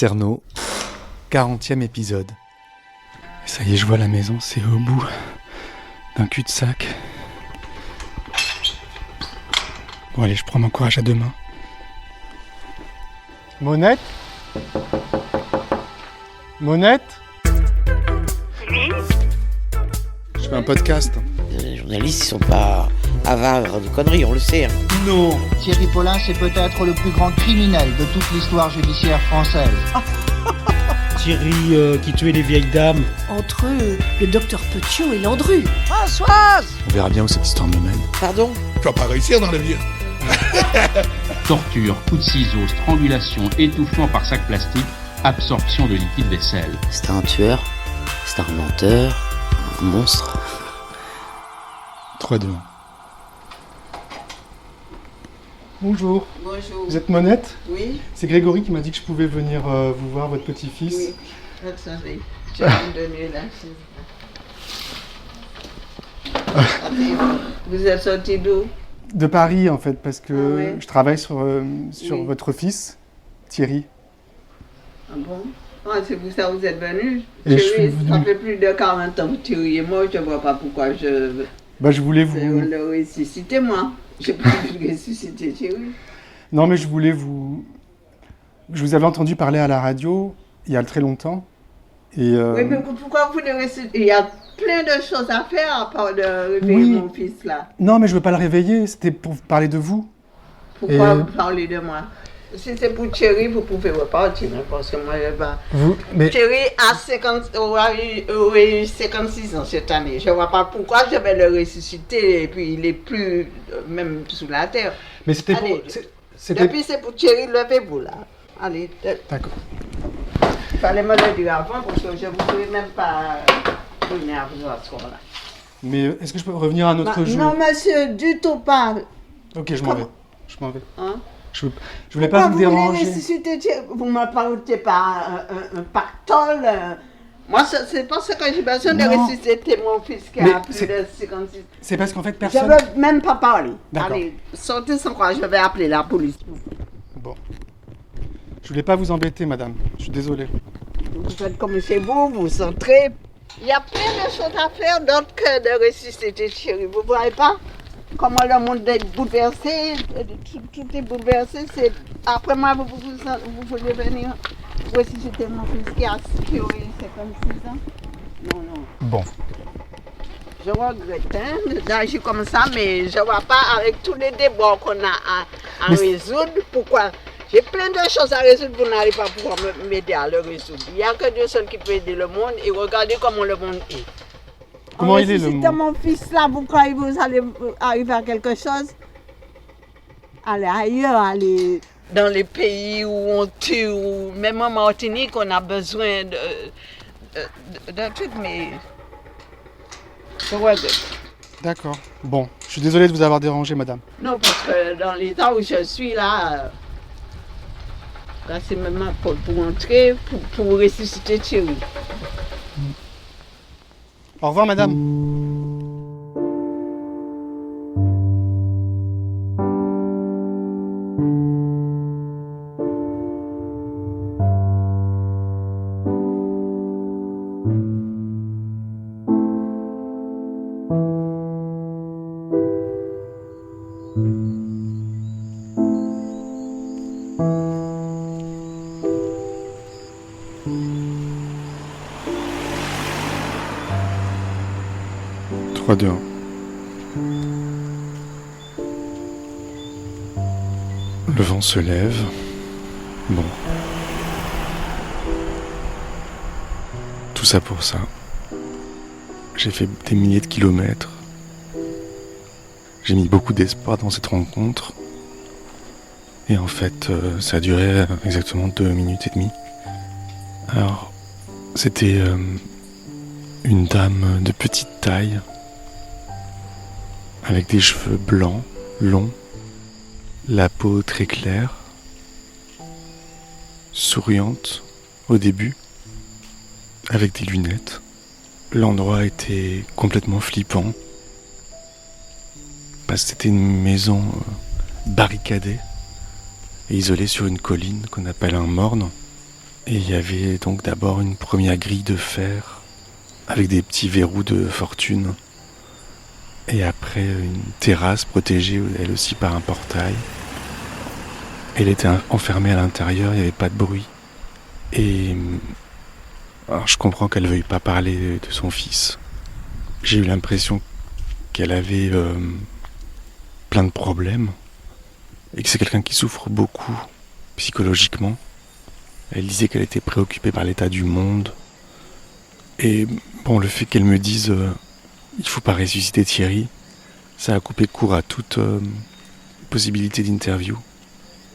Cerno, 40e épisode. Et ça y est, je vois la maison, c'est au bout d'un cul-de-sac. Bon allez, je prends mon courage à deux mains. Monette ? Monette ? Oui. Je fais un podcast. Les journalistes, ils sont pas avares de conneries, on le sait. Hein. Non. Thierry Paulin, c'est peut-être le plus grand criminel de toute l'histoire judiciaire française. Thierry qui tuait les vieilles dames. Entre le docteur Petiot et Landru. Françoise ! On verra bien où cette histoire me mène. Pardon ? Tu vas pas réussir dans la vie. Torture, coup de ciseaux, strangulation, étouffement par sac plastique, absorption de liquide vaisselle. C'était un tueur, c'était un menteur, un monstre. 3-2. Bonjour. Bonjour. Vous êtes Monette ? Oui, C'est Grégory qui m'a dit que je pouvais venir vous voir, votre petit-fils. oui. Attendez, je vais me donner la chaise. Vous êtes sorti d'où? De Paris en fait, parce que Ah ouais. je travaille sur Oui. votre fils, Thierry. Ah bon? Ah, c'est pour ça que vous êtes venu? Et je Thierry, suis venu. ça fait plus de 40 ans que Thierry et moi, je ne vois pas pourquoi je Je voulais vous... le ressusciter, moi. Je peux plus ressusciter Thierry. Non mais je voulais vous... Je vous avais entendu parler à la radio il y a très longtemps. Et Oui, mais pourquoi vous voulez ressusciter? Il y a plein de choses à faire à part de réveiller Oui. mon fils là. Non mais je veux pas le réveiller, c'était pour parler de vous. Pourquoi Et- vous parlez de moi? Si c'est pour Thierry, vous pouvez repartir, hein, parce que moi, je vais pas. Vous... Mais... Thierry aura eu 56 ans cette année. Je ne vois pas pourquoi je vais le ressusciter et puis il n'est plus même sous la terre. Mais c'était pour... Allez. C'était... Depuis c'est pour Thierry, levez-vous là. Allez, D'accord. il fallait me le dire avant parce que je ne voulais même pas venir à vous à ce moment-là. Mais est-ce que je peux revenir un autre jour? Non monsieur, du tout pas. Ok, je m'en vais. Comment? Je m'en vais. Hein? Je voulais pas vous Pourquoi voulez déranger. ressusciter Thierry? Vous ne me parlez pas un pactole. Moi, c'est pas ce que j'ai besoin de Non. ressusciter mon fils qui Mais a plus c'est- de 56. C'est parce qu'en fait Je personne... ne veux même pas parler. D'accord. Allez, sortez sans quoi, je vais appeler la police. Bon. Je voulais pas vous embêter, madame. Je suis désolé. Vous faites comme chez vous, vous centrez. Il y a plein de choses à faire d'autre que de ressusciter Thierry. Vous ne voyez pas comment le monde est bouleversé, tout est bouleversé. C'est... Après moi, vous voulez venir ressusciter mon fils qui aurait 56 ans. Non, non. Bon. Je regrette d'agir comme ça, mais je ne vois pas avec tous les débats qu'on a à Mais résoudre. Pourquoi? J'ai plein de choses à résoudre, vous n'allez pas pouvoir m'aider à le résoudre. Il n'y a que Dieu seul qui peut aider le monde et regardez comment le monde est. Comment il est, le ressuscitant monde? mon fils là, vous croyez que vous allez arriver à quelque chose? Allez ailleurs, allez dans les pays où on tue, ou même en Martinique, on a besoin de trucs, mais je regrette. D'accord. Bon. Je suis désolé de vous avoir dérangé, madame. Non, parce que dans l'état où je suis là, là c'est même pour entrer, pour ressusciter Thierry. Au revoir, madame. Trois, deux, un. Le vent se lève. Bon. Tout ça pour ça. J'ai fait des milliers de kilomètres. J'ai mis beaucoup d'espoir dans cette rencontre. Et en fait, ça a duré exactement 2 minutes et demie. Alors, c'était une dame de petite taille, avec des cheveux blancs, longs, la peau très claire, souriante au début, avec des lunettes. L'endroit était complètement flippant, parce que c'était une maison barricadée et isolée sur une colline qu'on appelle un morne. Et il y avait donc d'abord une première grille de fer avec des petits verrous de fortune. Et après une terrasse protégée elle aussi par un portail. Elle était enfermée à l'intérieur, il n'y avait pas de bruit. Et alors je comprends qu'elle ne veuille pas parler de son fils. J'ai eu l'impression qu'elle avait plein de problèmes et que c'est quelqu'un qui souffre beaucoup psychologiquement. Elle disait qu'elle était préoccupée par l'état du monde. Et bon, le fait qu'elle me dise il faut pas ressusciter Thierry, ça a coupé court à toute possibilité d'interview.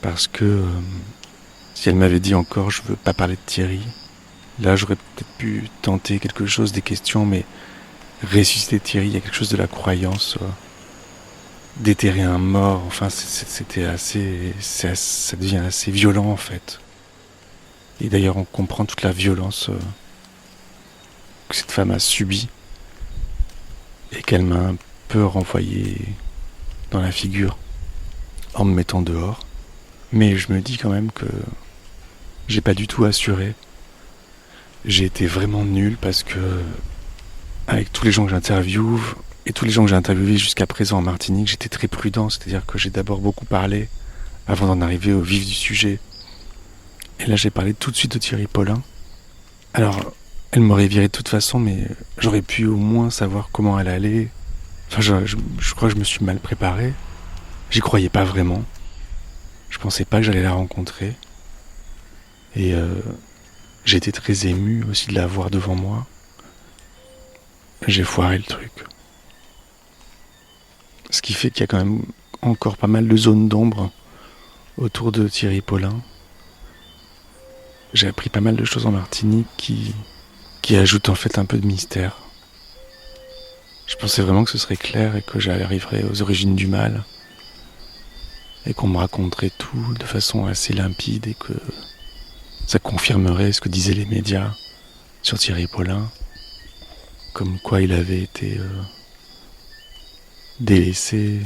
Parce que si elle m'avait dit encore je veux pas parler de Thierry, là j'aurais peut-être pu tenter quelque chose, des questions, mais ressusciter Thierry, il y a quelque chose de la croyance, déterrer un mort, enfin c'était assez, ça devient assez violent en fait. Et d'ailleurs on comprend toute la violence que cette femme a subie et qu'elle m'a un peu renvoyé dans la figure en me mettant dehors. Mais je me dis quand même que j'ai pas du tout assuré. J'ai été vraiment nul parce que avec tous les gens que j'interviewe et tous les gens que j'ai interviewés jusqu'à présent en Martinique, j'étais très prudent, c'est-à-dire que j'ai d'abord beaucoup parlé avant d'en arriver au vif du sujet. Et là j'ai parlé tout de suite de Thierry Paulin. Alors, elle m'aurait viré de toute façon, mais j'aurais pu au moins savoir comment elle allait. Enfin, je crois que je me suis mal préparé. J'y croyais pas vraiment. Je pensais pas que j'allais la rencontrer. Et j'ai été très ému aussi de la voir devant moi. J'ai foiré le truc. Ce qui fait qu'il y a quand même encore pas mal de zones d'ombre autour de Thierry Paulin. J'ai appris pas mal de choses en Martinique qui ajoutent en fait un peu de mystère. Je pensais vraiment que ce serait clair et que j'arriverais aux origines du mal. Et qu'on me raconterait tout de façon assez limpide et que ça confirmerait ce que disaient les médias sur Thierry Paulin, comme quoi il avait été délaissé.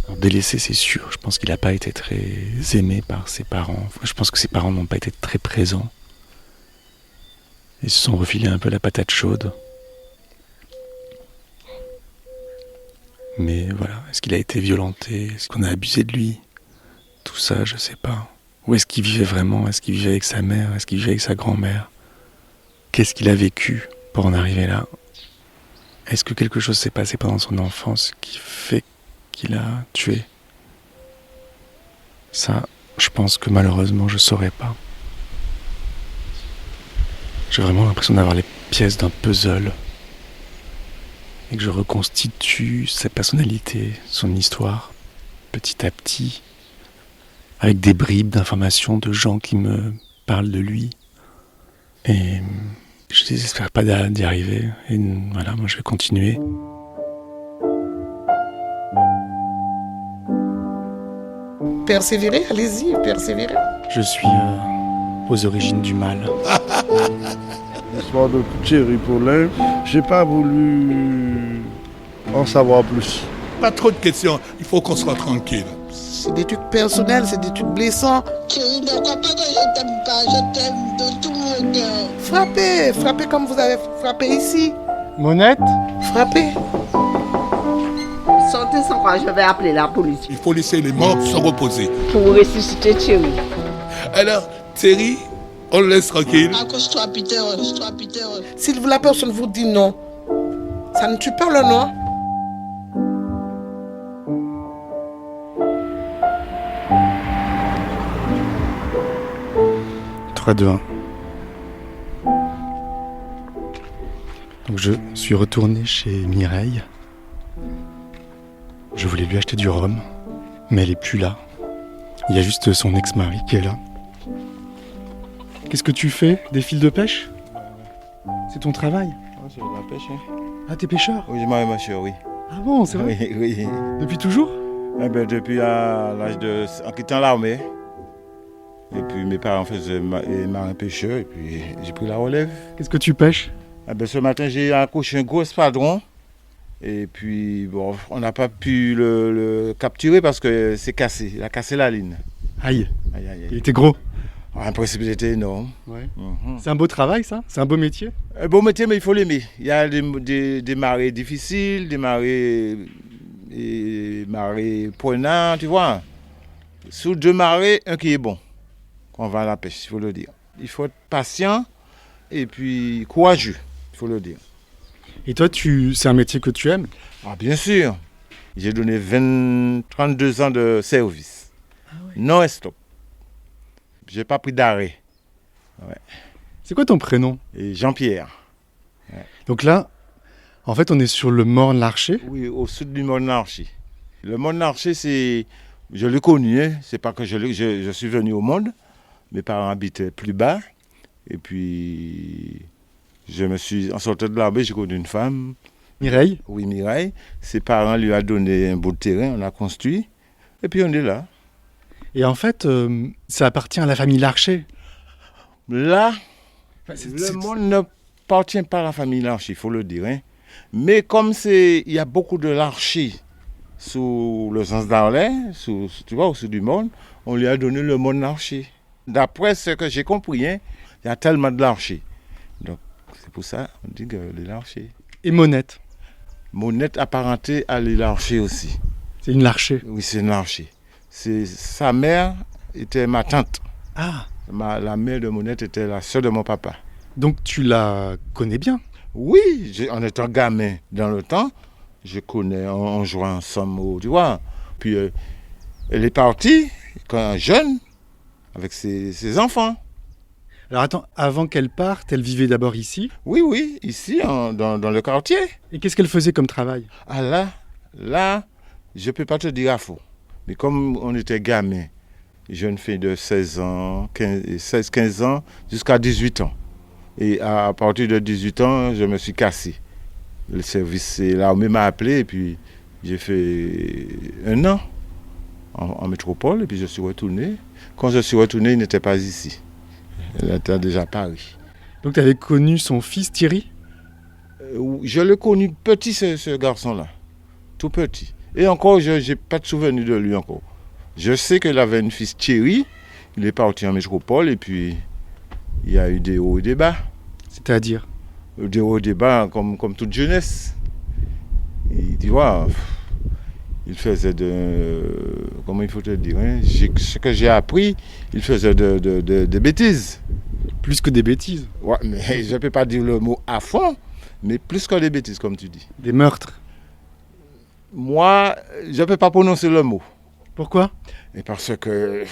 Alors, délaissé, c'est sûr, je pense qu'il n'a pas été très aimé par ses parents. Enfin, je pense que ses parents n'ont pas été très présents. Ils se sont refilés un peu la patate chaude. Mais voilà, est-ce qu'il a été violenté? Est-ce qu'on a abusé de lui? Tout ça, je sais pas. Où est-ce qu'il vivait vraiment? Est-ce qu'il vivait avec sa mère? Est-ce qu'il vivait avec sa grand-mère? Qu'est-ce qu'il a vécu pour en arriver là? Est-ce que quelque chose s'est passé pendant son enfance qui fait qu'il a tué? Ça, je pense que malheureusement, je saurais pas. J'ai vraiment l'impression d'avoir les pièces d'un puzzle. Et que je reconstitue sa personnalité, son histoire, petit à petit, avec des bribes d'informations de gens qui me parlent de lui. Et je désespère pas d'y arriver. Et voilà, moi je vais continuer. Persévérez, allez-y, persévérez. Je suis aux origines du mal. L'histoire de Thierry Paulin, j'ai pas voulu en savoir plus. Pas trop de questions, il faut qu'on soit tranquille. C'est des trucs personnels, c'est des trucs blessants. Thierry, ne crois pas que je t'aime pas, je t'aime de tout mon cœur. Frappez, frappez comme vous avez frappé ici. Monette? Frappez. Sortez sans quoi, je vais appeler la police. Il faut laisser les morts se reposer. Pour ressusciter Thierry. Alors, Thierry, on le laisse tranquille. Accroche-toi, Peter, accroche-toi, Peter. Si la personne vous dit non, ça ne tue pas le non. 3, 2, 1. Donc je suis retourné chez Mireille. Je voulais lui acheter du rhum, mais elle est plus là. Il y a juste son ex-mari qui est là. Qu'est-ce que tu fais? Des fils de pêche? C'est ton travail? C'est la pêche, hein. Ah, t'es pêcheur? Oui, je m'arrête pêcheur, oui. Ah bon, c'est vrai? Oui, oui. Depuis toujours? Eh ben, depuis à l'âge de... en quittant l'armée. Et puis mes parents faisaient marin pêcheur et puis j'ai pris la relève. Qu'est-ce que tu pêches? Eh ben, ce matin, j'ai accroché un gros espadron. Et puis, bon, on n'a pas pu le capturer parce que c'est cassé. Il a cassé la ligne. Aïe. Aïe, aïe, aïe. Il était gros? En principe, c'était énorme. Ouais. C'est un beau travail, ça? C'est un beau métier? Un beau métier, mais il faut l'aimer. Il y a des marées difficiles, des marées prenantes, tu vois. Sous 2 marées, un qui est bon, quand on va à la pêche, il faut le dire. Il faut être patient et puis courageux, il faut le dire. Et toi, c'est un métier que tu aimes? Ah, bien sûr. J'ai donné 32 ans de service. Ah ouais. Non-stop. J'ai pas pris d'arrêt. Ouais. C'est quoi ton prénom? Et Jean-Pierre. Ouais. Donc là, en fait, on est sur le Morne-l'Archer? Oui, au sud du Morne-l'Archer. Le Morne-l'Archer, je l'ai connu, hein. C'est pas que je suis venu au monde. Mes parents habitaient plus bas. Et puis, en sortant de l'armée, j'ai connu une femme. Mireille? Oui, Mireille. Ses parents lui ont donné un bout de terrain, on a construit. Et puis, on est là. Et en fait, ça appartient à la famille Larcher. Là, le monde n'appartient pas à la famille Larcher, il faut le dire. Hein. Mais comme il y a beaucoup de Larcher sous le sens d'Arlay, tu vois, au sud du monde, on lui a donné le monde Larcher. D'après ce que j'ai compris, hein, il y a tellement de Larcher. Donc, c'est pour ça qu'on dit que les Larcher. Et Monette? Monette apparentée à les Larcher aussi. C'est une Larcher? Oui, c'est une Larcher. Sa mère était ma tante. Ah. La mère de Monette était la sœur de mon papa. Donc tu la connais bien? Oui, en étant gamin dans le temps, je connais, on jouait ensemble, tu vois. Puis elle est partie quand jeune avec ses enfants. Alors attends, avant qu'elle parte, elle vivait d'abord ici? Oui, ici, dans le quartier. Et qu'est-ce qu'elle faisait comme travail? Ah là, je ne peux pas te dire à faux. Mais comme on était gamins, jeune fille de 16 ans, 15 ans, jusqu'à 18 ans. Et à partir de 18 ans, je me suis cassé. Le service, l'armée m'a appelé et puis j'ai fait 1 an en métropole et puis je suis retourné. Quand je suis retourné, il n'était pas ici. Il était déjà à Paris. Donc tu avais connu son fils Thierry? Je l'ai connu petit, ce garçon-là. Tout petit. Et encore, je n'ai pas de souvenir de lui encore. Je sais qu'il avait une fille Thierry. Il est parti en métropole et puis il y a eu des hauts et des bas. C'est-à-dire? Des hauts et des bas comme toute jeunesse. Et, tu vois, il faisait comment il faut te dire, hein, ce que j'ai appris, il faisait de bêtises. Plus que des bêtises? Ouais, mais je ne peux pas dire le mot à fond, mais plus que des bêtises, comme tu dis. Des meurtres? Moi, je ne peux pas prononcer le mot. Pourquoi? Et parce que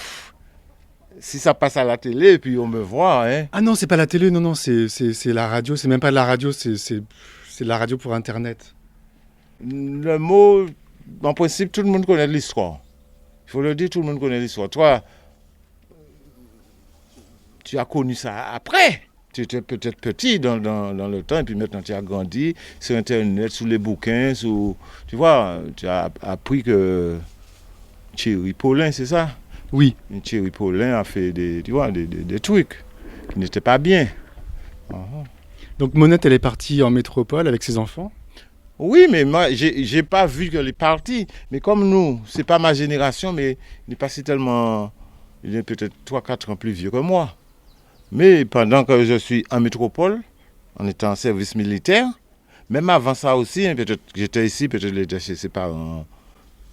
si ça passe à la télé et puis on me voit... Hein. Ah non, c'est pas la télé, non, c'est la radio. C'est même pas de la radio, c'est la radio pour Internet. Le mot, en principe, tout le monde connaît l'histoire. Il faut le dire, tout le monde connaît l'histoire. Toi, tu as connu ça après. Tu étais peut-être petit dans le temps et puis maintenant tu as grandi sur Internet, sous les bouquins, tu vois, tu as appris que Thierry Paulin, c'est ça? Oui. Et Thierry Paulin a fait des trucs qui n'étaient pas bien. Donc Monette, elle est partie en métropole avec ses enfants? Oui, mais moi, j'ai pas vu qu'elle est partie. Mais comme nous, c'est pas ma génération, mais il est passé tellement... Il est peut-être 3-4 ans plus vieux que moi. Mais pendant que je suis en métropole, en étant en service militaire, même avant ça aussi, hein, peut-être que j'étais ici, peut-être qu'elle était chez ses parents,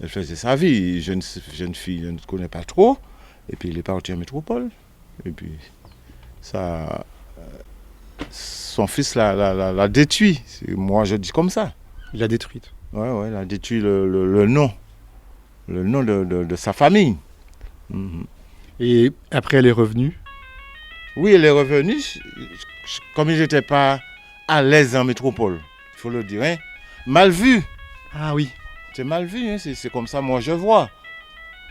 elle faisait sa vie. Jeune fille, je ne connais pas trop. Et puis il est parti en métropole. Et puis ça, son fils l'a détruit. Moi, je dis comme ça. Il l'a détruite? Oui, il a détruit le nom de sa famille. Et après, elle est revenue? Oui, elle est revenue, comme il n'était pas à l'aise en métropole, il faut le dire. Hein. Mal vu. Ah oui. C'est mal vu, hein. C'est comme ça, moi, je vois.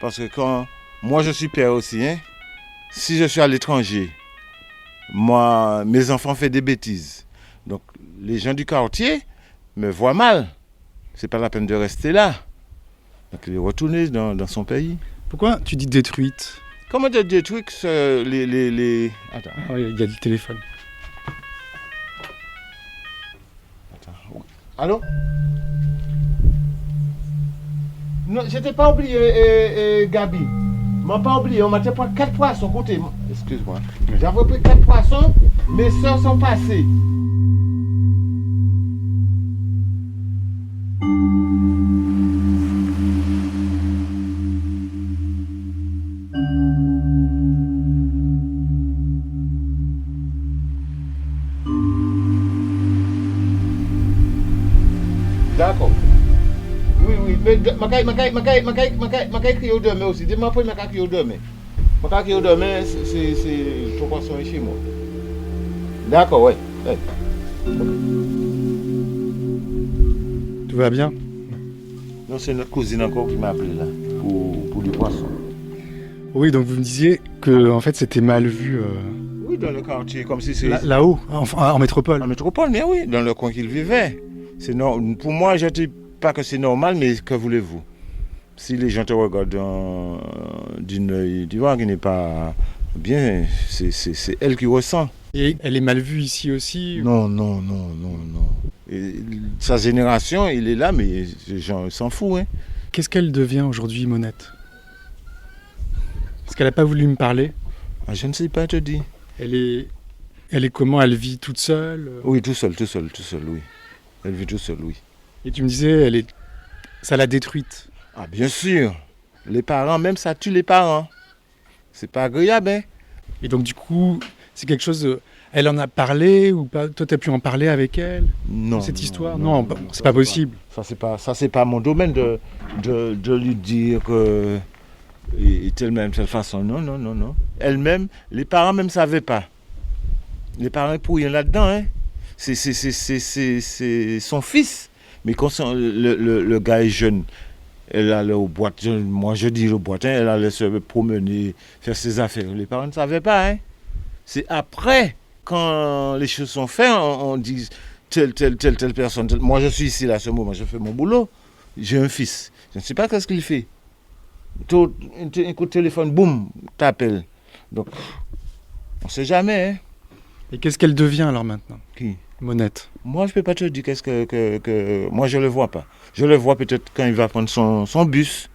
Parce que quand moi, je suis père aussi, hein. Si je suis à l'étranger, moi, mes enfants font des bêtises. Donc, les gens du quartier me voient mal. C'est pas la peine de rester là. Donc, il est retourné dans son pays. Pourquoi tu dis détruite? Comment te détruire les... Attends. Ah oui, il y a du téléphone. Attends. Allô? Non, je t'ai pas oublié, Gabi. m'a pas oublié, on m'a pris 4 poissons côté. Excuse-moi. J'avais pris 4 poissons, mes soeurs sont passées. D'accord. Oui, mais ma crié au demain aussi. Dis-moi après, ma crié au demain. Ma crié au demain, c'est 3 poissons chez moi. D'accord, ouais. Tout va bien? Non, c'est notre cousine encore qui m'a appelé là, pour du poisson. Oui, donc vous me disiez que en fait c'était mal vu Oui, dans le quartier, comme si c'est... là-haut, en métropole. En métropole, mais oui, dans le coin qu'il vivait. Pour moi, je ne dis pas que c'est normal, mais que voulez-vous? Si les gens te regardent d'une œil, tu vois, qui n'est pas bien, c'est elle qui ressent. Et elle est mal vue ici aussi? Non. Et sa génération, il est là, mais les gens s'en foutent. Hein. Qu'est-ce qu'elle devient aujourd'hui, Monette? Est-ce qu'elle n'a pas voulu me parler? Je ne sais pas te dire. Elle est comment? Elle vit toute seule? Oui, tout seul, oui. Elle vit tout seule, oui. Et tu me disais, ça l'a détruite. Ah, bien sûr. Les parents, même ça tue les parents. C'est pas agréable, hein. Et donc, du coup, c'est quelque chose... Elle en a parlé ou pas? Toi, tu as pu en parler avec elle? Non. Cette histoire? Non, c'est pas possible. Ça, c'est pas mon domaine de lui dire que... Et telle façon. Non. Elle-même, les parents même ne savaient pas. Les parents pour rien là-dedans, hein. C'est son fils. Mais quand le gars est jeune, elle allait aux boîtes. Moi, je dis aux boîtes, hein, elle allait se promener, faire ses affaires. Les parents ne savaient pas, hein. C'est après, quand les choses sont faites, on dit telle personne. Moi, je suis ici, là, à ce moment, je fais mon boulot. J'ai un fils. Je ne sais pas qu'est-ce qu'il fait. Un coup de téléphone, boum, t'appelles. Donc, on ne sait jamais, hein. Et qu'est-ce qu'elle devient alors maintenant? Qui? Monette. Moi, je ne peux pas te dire qu'est-ce que... Moi, je ne le vois pas. Je le vois peut-être quand il va prendre son bus,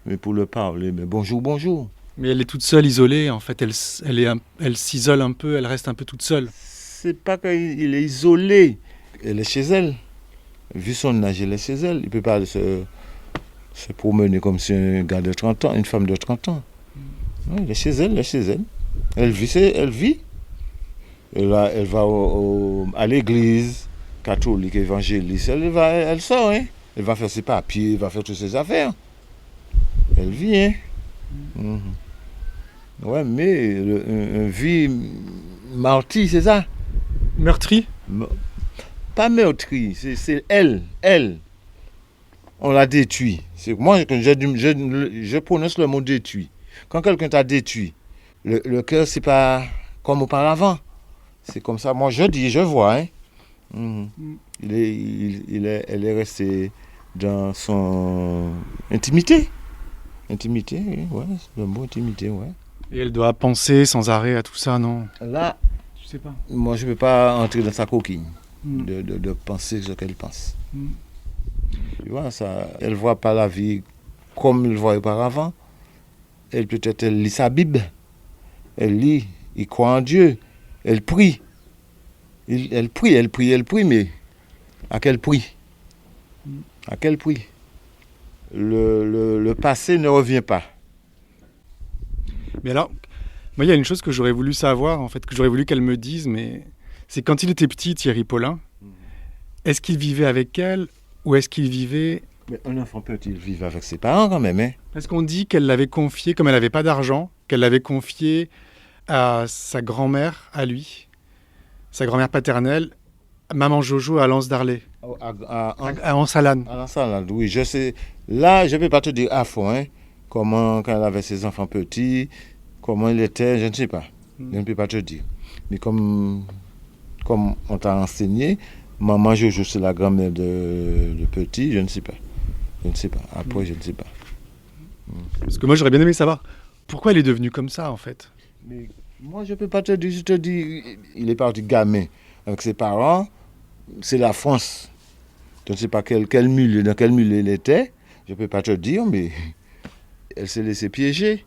mais pour le parler, mais bonjour. Mais elle est toute seule, isolée, en fait. Elle s'isole un peu, elle reste un peu toute seule. C'est pas qu'il est isolé. Elle est chez elle. Vu son âge, elle est chez elle. Il ne peut pas se promener comme si un gars de 30 ans, une femme de 30 ans. Non, elle est chez elle, Elle vit. Elle va à l'église catholique, évangéliste. Elle sort, hein. Elle va faire ses papiers, elle va faire toutes ses affaires. Elle vit, hein. Ouais, mais une vie martyre, c'est ça? Meurtrie? Pas meurtrie, c'est elle. On l'a détruit. Moi, je prononce le mot détruit. Quand quelqu'un t'a détruit, le cœur, c'est pas comme auparavant. C'est comme ça. Moi, je vois. Hein. Elle est restée dans son intimité. Intimité, oui, ouais, c'est le mot intimité, ouais. Et elle doit penser sans arrêt à tout ça, non? Là, je sais pas. Moi, je ne peux pas entrer dans sa coquille de penser ce qu'elle pense. Tu vois, ça, elle ne voit pas la vie comme elle voyait auparavant. Elle lit sa Bible. Elle lit, il croit en Dieu. Elle prie. Elle prie, mais à quel prix? À quel prix? Le passé ne revient pas. Mais alors, moi, il y a une chose que j'aurais voulu savoir, en fait, que j'aurais voulu qu'elle me dise, mais c'est quand il était petit, Thierry Paulin, est-ce qu'il vivait avec elle ou est-ce qu'il vivait... Mais un enfant peut-il vivre avec ses parents quand même, hein? Parce qu'on dit qu'elle l'avait confié, comme elle n'avait pas d'argent, qu'elle l'avait confié à sa grand-mère, à lui, sa grand-mère paternelle, Maman Jojo à Lens d'Arlay. À Ansalane. À Ansalane, oui, je sais. Là, je ne peux pas te dire à fond, hein, comment, quand elle avait ses enfants petits, comment il était, je ne sais pas. Je ne peux pas te dire. Mais comme on t'a enseigné, Maman Jojo, c'est la grand-mère de petit, je ne sais pas. Je ne sais pas. Après, je ne sais pas. Parce que moi, j'aurais bien aimé savoir pourquoi elle est devenue comme ça, en fait. Mais moi, je ne peux pas te dire. Je te dis, il est parti gamin avec ses parents. C'est la France. Je ne sais pas dans quel milieu il était. Je ne peux pas te dire, mais elle s'est laissée piéger.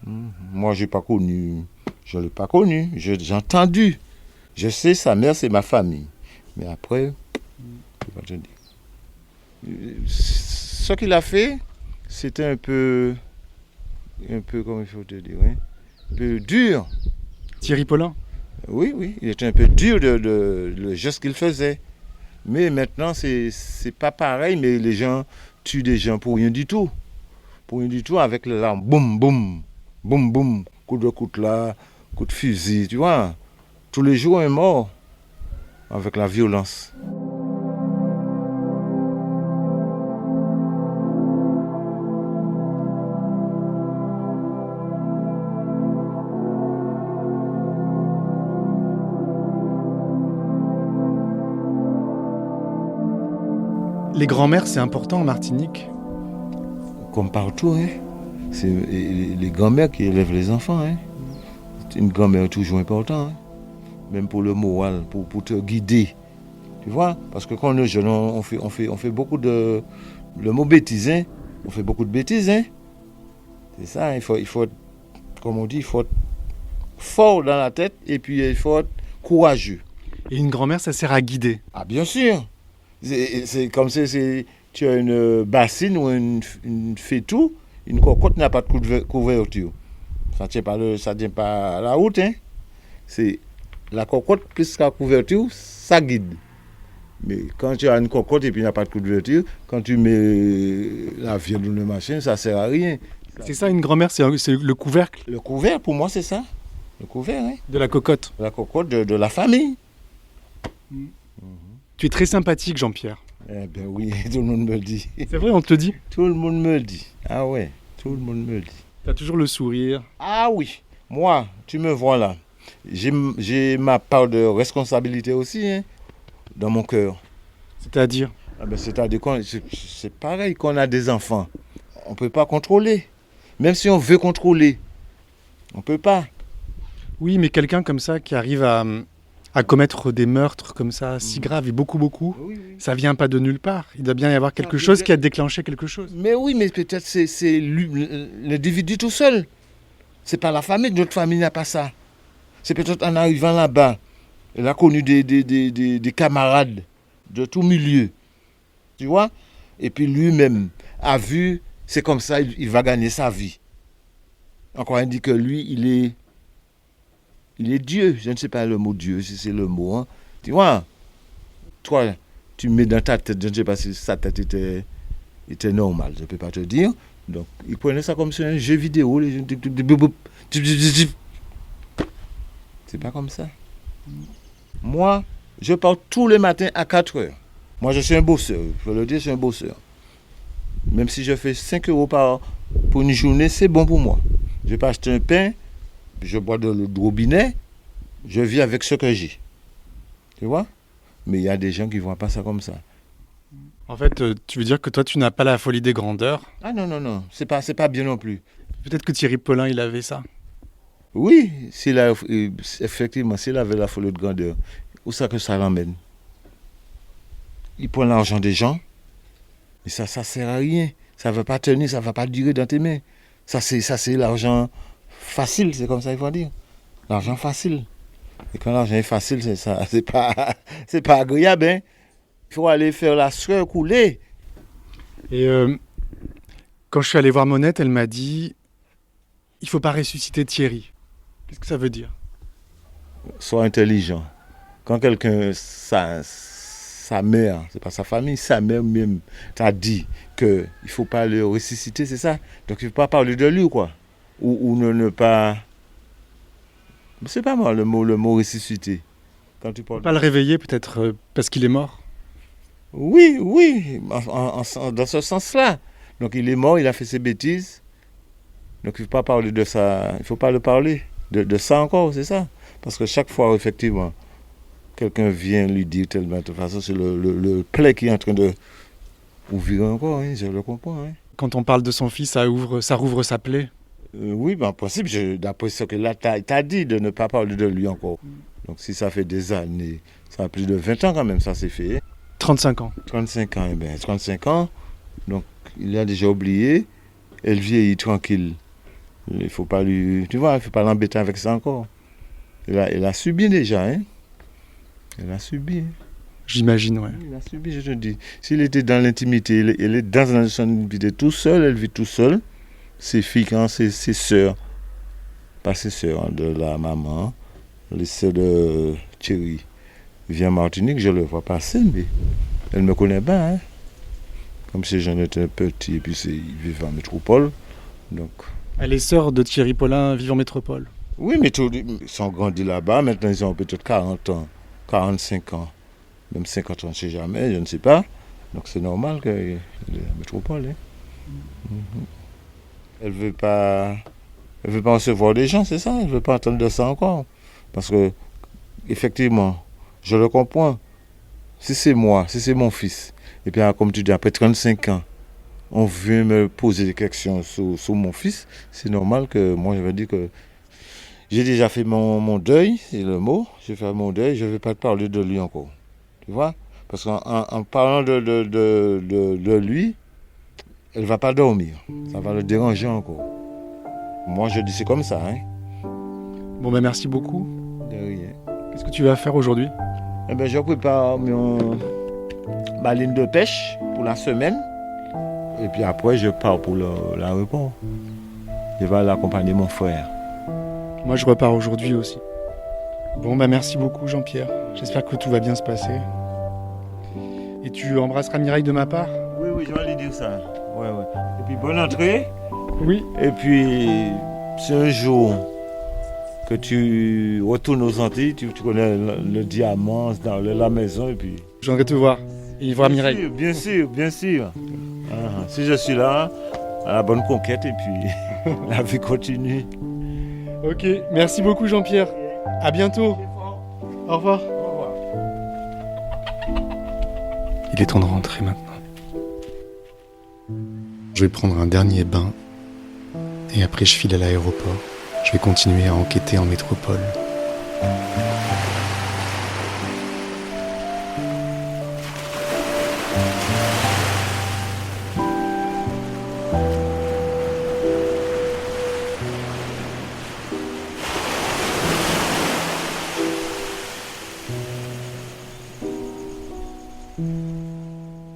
Moi, je ne l'ai pas connu, j'ai entendu. Je sais, sa mère, c'est ma famille. Mais après, je ne peux pas te dire. Ce qu'il a fait, c'était un peu, comment il faut te dire, hein, un peu dur. Thierry Paulin? Oui, il était un peu dur le geste qu'il faisait. Mais maintenant, c'est pas pareil, mais les gens tuent des gens pour rien du tout. Pour rien du tout, avec les armes, boum, boum, boum, boum, coup de coutelas, coup de fusil, tu vois. Tous les jours, un mort avec la violence. Les grands-mères, c'est important en Martinique? Comme partout, hein. C'est les grands-mères qui élèvent les enfants. Hein. Une grand-mère est toujours importante. Hein. Même pour le moral, pour te guider. Tu vois? Parce que quand on est jeune, on fait beaucoup de... Le mot bêtise, hein. On fait beaucoup de bêtises. Hein. C'est ça, il faut être, comme on dit, il faut être fort dans la tête et puis il faut être courageux. Et une grand-mère, ça sert à guider? Ah, bien sûr. C'est comme si tu as une bassine ou une fétou, une cocotte n'a pas de couverture. Ça ne tient pas à la route. Hein. C'est la cocotte plus la couverture, ça guide. Mais quand tu as une cocotte et puis il n'y a pas de couverture, quand tu mets la viande dans le machin, ça ne sert à rien. C'est ça, une grand-mère, c'est le couvercle? Le couvercle, pour moi, c'est ça. Le couvercle, hein. De la cocotte? La cocotte de la famille. Tu es très sympathique, Jean-Pierre. Eh bien oui, tout le monde me le dit. C'est vrai, on te le dit? Tout le monde me le dit. Ah ouais, tout le monde me le dit. Tu as toujours le sourire. Ah oui, moi, tu me vois là. J'ai ma part de responsabilité aussi, hein, dans mon cœur. C'est-à-dire? C'est-à-dire que c'est pareil qu'on a des enfants. On ne peut pas contrôler. Même si on veut contrôler, on ne peut pas. Oui, mais quelqu'un comme ça qui arrive à commettre des meurtres comme ça, si graves et beaucoup, ça vient pas de nulle part. Il doit bien y avoir quelque chose qui a déclenché quelque chose. Mais oui, mais peut-être c'est l'individu tout seul. C'est pas la famille, notre famille n'a pas ça. C'est peut-être en arrivant là-bas, elle a connu des camarades de tout milieu. Tu vois? Et puis lui-même a vu, c'est comme ça, il va gagner sa vie. Encore un dit que lui, il est Dieu. Je ne sais pas le mot Dieu, si c'est le mot. Hein. Tu vois, toi, tu mets dans ta tête, je ne sais pas si sa tête était normale, je ne peux pas te dire. Donc, il prenait ça comme si un jeu vidéo. C'est pas comme ça. Moi, je pars tous les matins à 4 heures. Moi, je suis un bosseur. Il faut le dire, je suis un bosseur. Même si je fais 5 euros pour une journée, c'est bon pour moi. Je peux acheter un pain, je bois de l'eau de robinet, je vis avec ce que j'ai. Tu vois? Mais il y a des gens qui ne voient pas ça comme ça. En fait, tu veux dire que toi, tu n'as pas la folie des grandeurs? Ah non. C'est pas bien non plus. Peut-être que Thierry Paulin, il avait ça. Oui, effectivement, s'il avait la folie de grandeur, où ça que ça l'emmène? Il prend l'argent des gens, mais ça ne sert à rien. Ça ne va pas tenir, ça ne va pas durer dans tes mains. Ça, c'est l'argent facile, c'est comme ça qu'il faut dire. L'argent facile. Et quand l'argent est facile, c'est pas agréable. Hein? Il faut aller faire la sueur couler. Et quand je suis allé voir Monette, elle m'a dit il ne faut pas ressusciter Thierry. Qu'est-ce que ça veut dire? Sois intelligent. Quand quelqu'un, sa mère, c'est pas sa famille, sa mère même t'a dit qu'il ne faut pas le ressusciter, c'est ça? Donc il ne faut pas parler de lui, quoi. Ou ne pas... C'est pas moi le mot ressusciter. Quand tu parles pas le réveiller peut-être parce qu'il est mort? Oui, dans ce sens-là. Donc il est mort, il a fait ses bêtises. Donc il ne faut pas parler de ça, il ne faut pas le parler de ça encore, c'est ça. Parce que chaque fois, effectivement, quelqu'un vient lui dire tellement, de toute façon, c'est le plaie qui est en train de ouvrir encore, hein, je le comprends. Hein. Quand on parle de son fils, ça rouvre sa plaie? Oui, en principe, d'après ce que là, t'as dit, de ne pas parler de lui encore. Donc si ça fait des années, ça a plus de 20 ans quand même, ça s'est fait. 35 ans. 35 ans, 35 ans, donc il a déjà oublié, elle vieillit tranquille. Il faut pas lui, tu vois, il faut pas l'embêter avec ça encore. Elle a subi déjà, hein. Elle a subi. J'imagine, ouais. Il a subi, je te dis. S'il était dans l'intimité, il est dans son intimité tout seul, elle vit tout seul. Ses filles, quand ses sœurs, pas ses sœurs, de la maman, les sœurs de Thierry, viennent en Martinique, je le vois passer, mais elle me connaît pas, hein. Comme si j'en étais petit, et puis ils vivent en métropole, donc... Les sœurs de Thierry Paulin vivent en métropole. Oui, mais ils sont grandis là-bas, maintenant ils ont peut-être 40 ans, 45 ans, même 50 ans, je ne sais jamais, je ne sais pas. Donc c'est normal qu'il y ait la métropole. Hein. Elle ne veut pas recevoir des gens, c'est ça, elle ne veut pas entendre de ça encore. Parce que, effectivement, je le comprends. Si c'est moi, si c'est mon fils, et puis comme tu dis, après 35 ans, on vient me poser des questions sur mon fils, c'est normal que moi je vais dire que j'ai déjà fait mon deuil, c'est le mot, j'ai fait mon deuil, je ne vais pas te parler de lui encore. Tu vois? Parce qu'en parlant de lui, elle ne va pas dormir, ça va le déranger encore. Moi je dis c'est comme ça. Hein. Bon ben merci beaucoup. De rien. Qu'est-ce que tu vas faire aujourd'hui? Eh ben, je prépare ma ligne de pêche pour la semaine. Et puis après, je pars pour l'aéroport. Je vais aller accompagner mon frère. Moi, je repars aujourd'hui aussi. Bon, bah merci beaucoup, Jean-Pierre. J'espère que tout va bien se passer. Et tu embrasseras Mireille de ma part? Oui, je vais lui dire ça. Ouais. Et puis, bonne entrée. Oui. Et puis, c'est un jour que tu retournes aux Antilles, tu connais le diamant dans la maison. Et puis... Je viendrai te voir. Et voir Mireille. Bien sûr. Si je suis là, à la bonne conquête, et puis la vie continue. Ok, merci beaucoup Jean-Pierre. À bientôt. Au revoir. Il est temps de rentrer maintenant. Je vais prendre un dernier bain et après je file à l'aéroport. Je vais continuer à enquêter en métropole.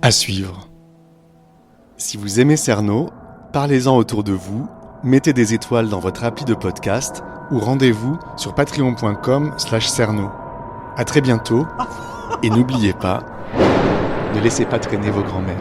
À suivre. Si vous aimez Cerno, parlez-en autour de vous, mettez des étoiles dans votre appli de podcast ou rendez-vous sur patreon.com/cerno. À très bientôt et n'oubliez pas, ne laissez pas traîner vos grands-mères.